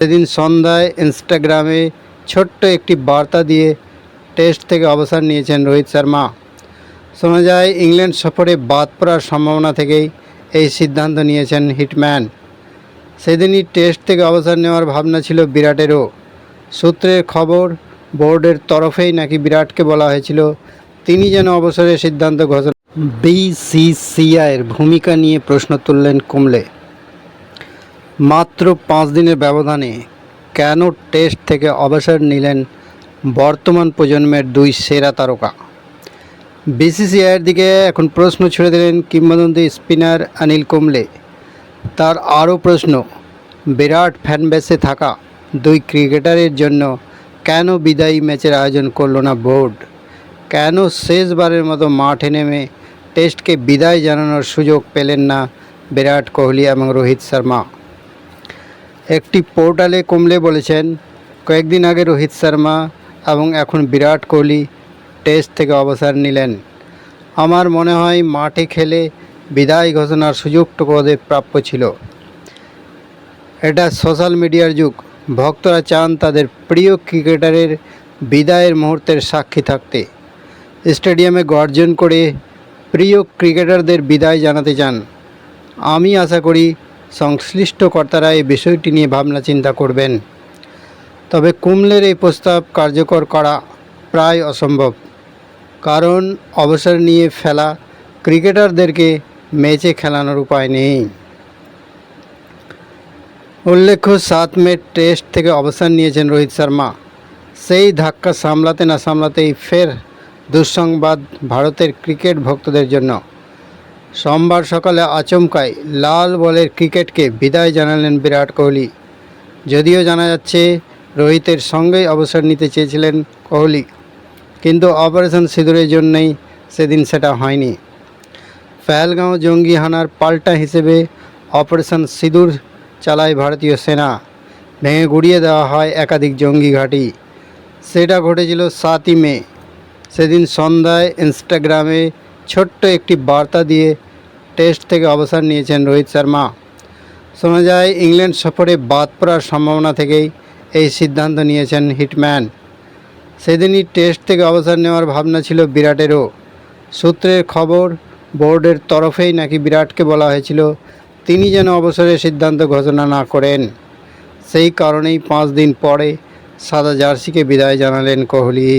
সেদিন সন্ধ্যায় ইনস্টাগ্রামে ছোট্ট একটি বার্তা দিয়ে টেস্ট থেকে অবসর নিয়েছেন রোহিত শর্মা। শোনা যায় ইংল্যান্ড সফরে বাদ পড়ার সম্ভাবনা থেকেই এই সিদ্ধান্ত নিয়েছেন হিটম্যান। সেদিনই টেস্ট থেকে অবসর নেওয়ার ভাবনা ছিল বিরাটেরও। সূত্রের খবর, বোর্ডের তরফেই নাকি বিরাটকে বলা হয়েছিল তিনি যেন অবসরের সিদ্ধান্ত ঘোষণা। বিসিসিআইয়ের ভূমিকা নিয়ে প্রশ্ন তুললেন কুম্বলে। মাত্র 5 দিনের ব্যবধানে কেন টেস্ট থেকে অবসর নিলেন বর্তমান প্রজন্মের দুই সেরা তারকা? বিসিসিআইয়ের দিকে এখন প্রশ্ন ছুড়ে দিলেন কিংবদন্তি স্পিনার অনিল কুম্বলে। তার আরও প্রশ্ন, বিরাট ফ্যানবেসে থাকা দুই ক্রিকেটারের জন্য কেন বিদায়ী ম্যাচের আয়োজন করল না বোর্ড? কেন শেষবারের মতো মাঠে নেমে টেস্টকে বিদায় জানানোর সুযোগ পেলেন না বিরাট কোহলি এবং রোহিত শর্মা? একটি পোর্টালে কুম্বলে বলেছেন, কয়েকদিন আগে রোহিত শর্মা এবং এখন বিরাট কোহলি টেস্ট থেকে অবসর নিলেন। আমার মনে হয় মাঠে খেলে বিদায় ঘোষণার সুযোগটুকু ওদের প্রাপ্য ছিল। এটা সোশ্যাল মিডিয়ার যুগ, ভক্তরা চান তাদের প্রিয় ক্রিকেটারের বিদায়ের মুহূর্তের সাক্ষী থাকতে। স্টেডিয়ামে গর্জন করে প্রিয় ক্রিকেটারদের বিদায় জানাতে চান। আমি আশা করি সংশ্লিষ্ট কর্তারা এই বিষয়টি নিয়ে ভাবনা চিন্তা করবেন। তবে কুম্বলের এই প্রস্তাব কার্যকর করা প্রায় অসম্ভব, কারণ অবসর নিয়ে ফেলা ক্রিকেটারদেরকে ম্যাচে খেলানোর উপায় নেই। উল্লেখ্য, 7 মে টেস্ট থেকে অবসর নিয়েছেন রোহিত শর্মা। সেই ধাক্কা সামলাতে না সামলাতেই ফের দুঃসংবাদ ভারতের ক্রিকেট ভক্তদের জন্য। সোমবার সকালে আচমকাই লাল বলের ক্রিকেটকে বিদায় জানালেন বিরাট কোহলি। যদিও জানা যাচ্ছে রোহিতের সঙ্গেই অবসর নিতে চেয়েছিলেন কোহলি, কিন্তু অপারেশন সিঁদুরের জন্যই সেদিন সেটা হয়নি। পহেলগাঁও জঙ্গি হানার পাল্টা হিসেবে অপারেশন সিঁদুর চালায় ভারতীয় সেনা। ভেঙে গুড়িয়ে দেওয়া হয় একাধিক জঙ্গি ঘাঁটি। সেটা ঘটেছিল 7ই মে। সেদিন সন্ধ্যায় ইনস্টাগ্রামে ছোট্ট একটি বার্তা দিয়ে টেস্ট থেকে অবসর নিয়েছেন রোহিত শর্মা। শোনা যায় ইংল্যান্ড সফরে বাদ পড়ার সম্ভাবনা থেকেই এই সিদ্ধান্ত নিয়েছেন হিটম্যান। সেদিনই টেস্ট থেকে অবসর নেওয়ার ভাবনা ছিল বিরাটেরও। সূত্রের খবর, বোর্ডের তরফেই নাকি বিরাটকে বলা হয়েছিল তিনি যেন অবসরের সিদ্ধান্ত ঘোষণা না করেন। সেই কারণেই 5 দিন পরে সাদা জার্সিকে বিদায় জানালেন কোহলি।